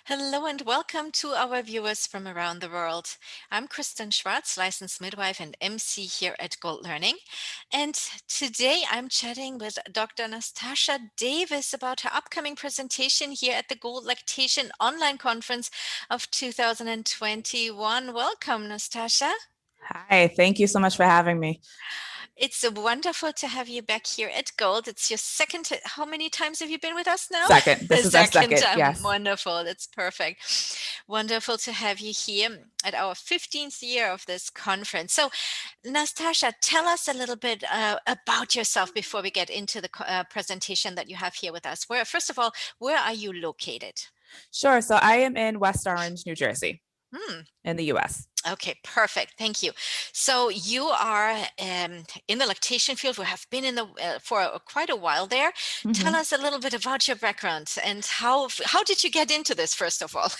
Hello and welcome to our viewers from around the world. I'm Kristen Schwartz, licensed midwife and MC here at Gold Learning. And today I'm chatting with Dr. Nastassia Davis about her upcoming presentation here at the Gold Lactation Online Conference of 2021. Welcome, Nastassia. Hi, thank you so much for having me. It's wonderful to have you back here at Gold. It's your second, how many times have you been with us now? Second, this is our Second second, time. yes. Wonderful. That's perfect. Wonderful to have you here at our 15th year of this conference. So, Nastassia, tell us a little bit about yourself before we get into the presentation that you have here with us. First of all, where are you located? Sure, so I am in West Orange, New Jersey, Hmm. in the US. Okay, perfect. Thank you. So you are in the lactation field. We have been in the for quite a while there. Tell Mhm. us a little bit about your background and how did you get into this, first of all?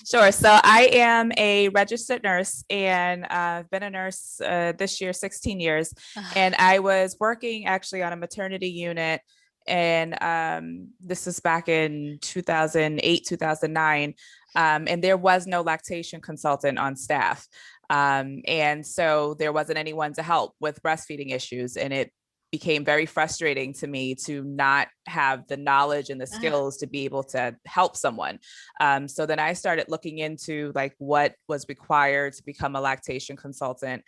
Sure, so I am a registered nurse and I've been a nurse this year, 16 years. And I was working actually on a maternity unit. And this is back in 2008, 2009. And there was no lactation consultant on staff. And so there wasn't anyone to help with breastfeeding issues. And it became very frustrating to me to not have the knowledge and the skills to be able to help someone. So then I started looking into like what was required to become a lactation consultant.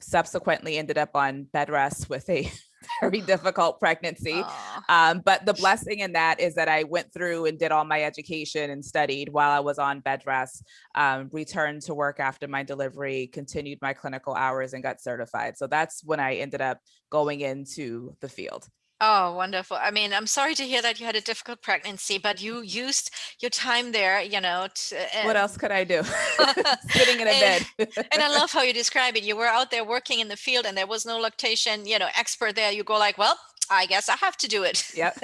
Subsequently ended up on bed rest with a very difficult pregnancy. Oh. But the blessing in that is that I went through and did all my education and studied while I was on bed rest, returned to work after my delivery, continued my clinical hours and got certified. So that's when I ended up going into the field. Oh, wonderful. I mean, I'm sorry to hear that you had a difficult pregnancy, but you used your time there, What else could I do? Sitting in a and, bed. and I love how you describe it. You were out there working in the field and there was no lactation, expert there. You go like, well, I guess I have to do it. Yep.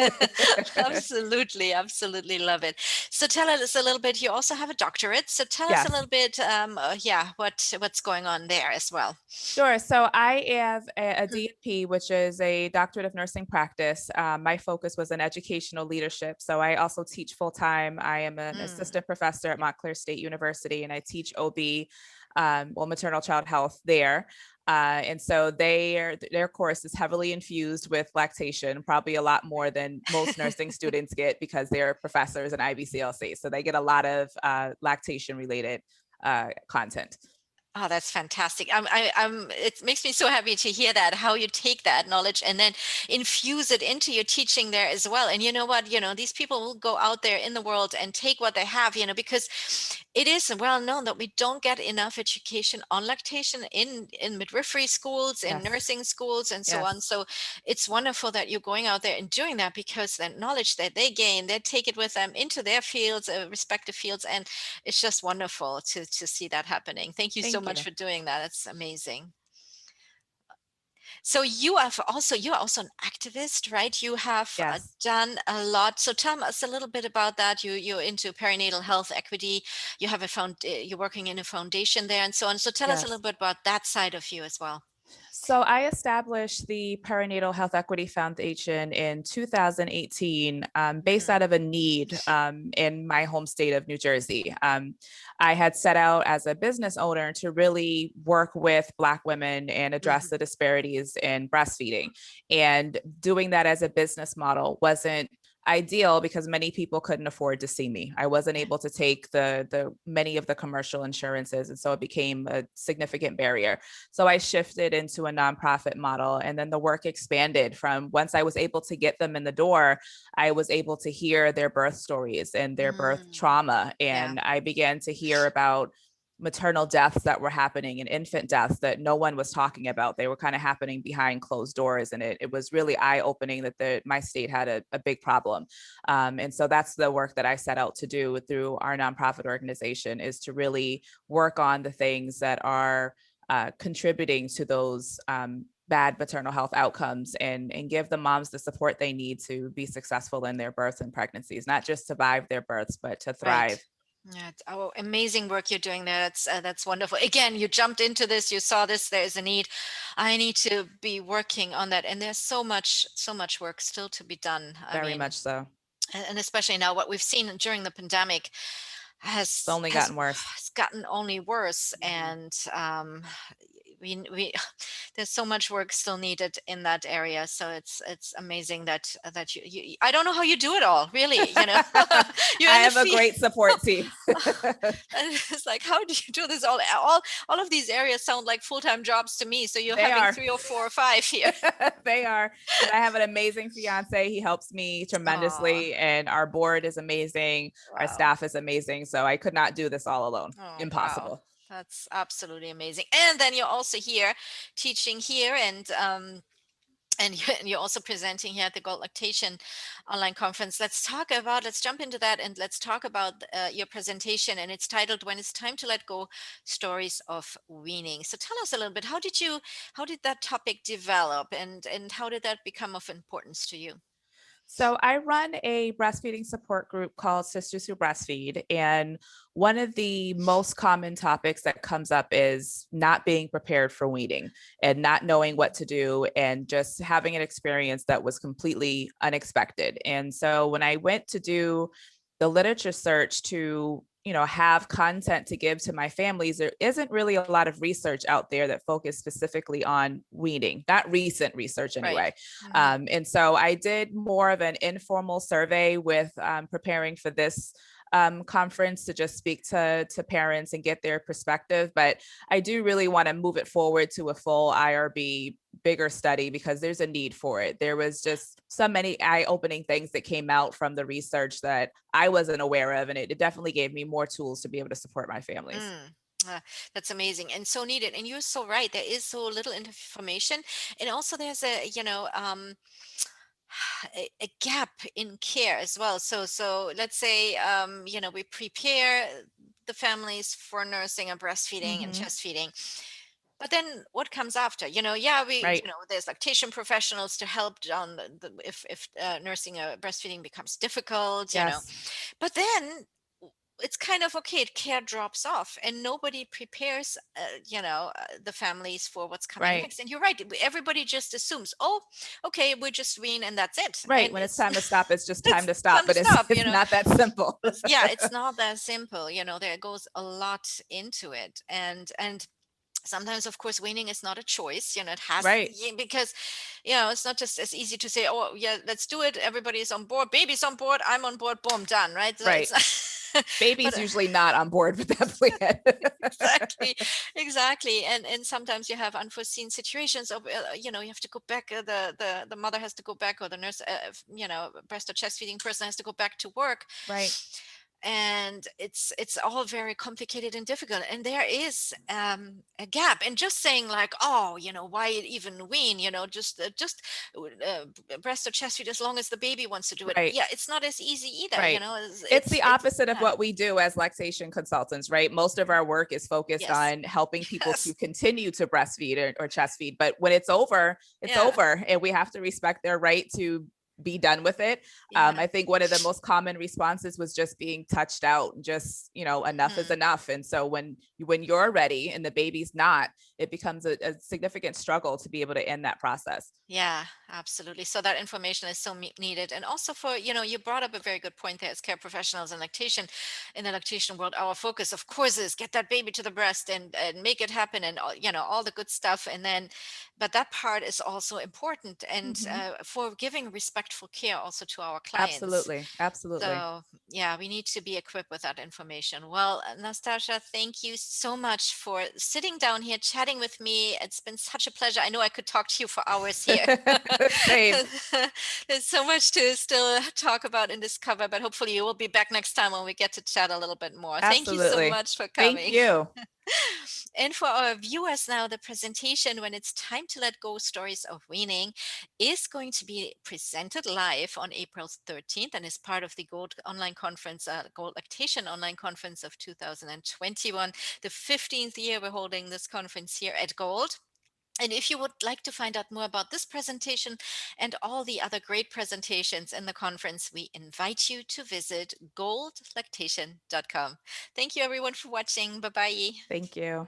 Absolutely, absolutely love it. So tell us a little bit. You also have a doctorate. So tell us a Yes. little bit, what's going on there as well. Sure. So I have a DNP, which is a doctorate of nursing practice. My focus was in educational leadership. So I also teach full time. I am an Mm. assistant professor at Montclair State University, and I teach OB, maternal child health there. And so their course is heavily infused with lactation, probably a lot more than most nursing students get because they're professors in IBCLC. So they get a lot of lactation related content. Oh, that's fantastic. It makes me so happy to hear that, how you take that knowledge and then infuse it into your teaching there as well. And you know what, these people will go out there in the world and take what they have, because it is well known that we don't get enough education on lactation in midwifery schools, in Yes. nursing schools, and so on. Yes. So it's wonderful that you're going out there and doing that because the knowledge that they gain, they take it with them into their fields, respective fields, and it's just wonderful to see that happening. Thank you so Thank much you. for doing that. That's amazing. So you're also an activist, right? You have Yes. done a lot. So tell us a little bit about that. You're into perinatal health equity. You have you're working in a foundation there and so on. So tell us a little Yes. bit about that side of you as well. So I established the Perinatal Health Equity Foundation in 2018, based Mm, out of a need in my home state of New Jersey. I had set out as a business owner to really work with Black women and address mhm. the disparities in breastfeeding. And doing that as a business model wasn't ideal because many people couldn't afford to see me. I wasn't Yeah. able to take the many of the commercial insurances, and so it became a significant barrier. So I shifted into a nonprofit model, and then the work expanded from once I was able to get them in the door, I was able to hear their birth stories and their birth Mm, trauma, yeah. and I began to hear about maternal deaths that were happening and infant deaths that no one was talking about. They were kind of happening behind closed doors. And it was really eye-opening that my state had a big problem. And so that's the work that I set out to do through our nonprofit organization, is to really work on the things that are contributing to those bad maternal health outcomes, and give the moms the support they need to be successful in their births and pregnancies, not just survive their births, but to Right. thrive. Yeah, amazing work you're doing there. That's wonderful. Again, you jumped into this, you saw this, there is a need. I need to be working on that. And there's so much work still to be done. I Very mean, much so. And especially now what we've seen during the pandemic It's has only has gotten worse. has gotten only worse. Mhm. And we there's so much work still needed in that area. So it's amazing that you I don't know how you do it all, really, I you're in the have a field. great support team. And it's like, how do you do this all of these areas sound like full-time jobs to me, so you're They having are. three or four or five here. They are. And I have an amazing fiance. He helps me Oh, tremendously. And our board is amazing. Our wow. staff is amazing. So I could not do this all alone. Oh, wow. Impossible. That's absolutely amazing. And then you're also here teaching here, and you're also presenting here at the Gold Lactation online conference. Let's jump into that, and let's talk about your presentation. And it's titled "When It's Time to Let Go: Stories of Weaning." So tell us a little bit, how did that topic develop, and how did that become of importance to you? So I run a breastfeeding support group called Sisters Who Breastfeed. And one of the most common topics that comes up is not being prepared for weaning and not knowing what to do and just having an experience that was completely unexpected. And so when I went to do the literature search to have content to give to my families, there isn't really a lot of research out there that focus specifically on weaning, not recent research Right. anyway. Hmm. And so I did more of an informal survey with preparing for this conference to just speak to parents and get their perspective. But I do really want to move it forward to a full IRB bigger study because there's a need for it. There was just so many eye-opening things that came out from the research that I wasn't aware of, and it definitely gave me more tools to be able to support my families. Mm. That's amazing and so needed. And you're so right. There is so little information, and also there's a gap in care as well. So let's say, we prepare the families for nursing and breastfeeding and Mm-hmm. chest feeding. But then what comes after? Yeah, Right. there's lactation professionals to help on if nursing or breastfeeding becomes difficult. Yes. But then it's kind of okay, care drops off and nobody prepares the families for what's coming Right. next. And you're right, everybody just assumes, oh, okay, we're just wean and that's it. Right. And When it's it's time to stop, it's just time it's to time stop, to but it's stop. it's not that simple. Yeah, it's not that simple. There goes a lot into it. And sometimes, of course, weaning is not a choice. It has, Right. because it's not just as easy to say, oh yeah, let's do it, everybody's on board, baby's on board, I'm on board, boom, done, right? So Right. it's but Baby's usually not on board with that plan. exactly, exactly. And sometimes you have unforeseen situations of, you have to go back, the mother has to go back, or the nurse, breast or chest feeding person has to go back to work. Right. And it's all very complicated and difficult, and there is a gap. And just saying like, oh, why even wean, breast or chest feed as long as the baby wants to do it. Right. Yeah, it's not as easy either. Right. It's It's the opposite of yeah. what we do as lactation consultants, right? Most of our work is focused Yes. on helping people to Yes. continue to breastfeed or chest feed. But when it's over, it's Yeah. over. And we have to respect their right to be done with it. Yeah. I think one of the most common responses was just being touched out, just, enough is Mhm. enough. And so when you're ready and the baby's not, it becomes a significant struggle to be able to end that process. Yeah, absolutely. So that information is so needed. And also for, you brought up a very good point there as care professionals in lactation, in the lactation world, our focus, of course, is get that baby to the breast and make it happen and, all the good stuff. And then, but that part is also important. And Mm-hmm. for giving respectful care also to our clients. Absolutely. Absolutely. So, yeah, we need to be equipped with that information. Well, Nastasia, thank you so much for sitting down here, chatting with me. It's been such a pleasure. I know I could talk to you for hours here. Same. There's so much to still talk about and discover, but hopefully you will be back next time when we get to chat a little bit more. Thank you so Absolutely. much for Thank coming. you. And for our viewers now, the presentation When It's Time to Let Go: Stories of Weaning is going to be presented live on April 13th and is part of the Gold Online Conference, Gold Lactation Online Conference of 2021, the 15th year we're holding this conference here at Gold. And if you would like to find out more about this presentation and all the other great presentations in the conference, we invite you to visit goldlactation.com. Thank you everyone for watching. Bye bye. Thank you.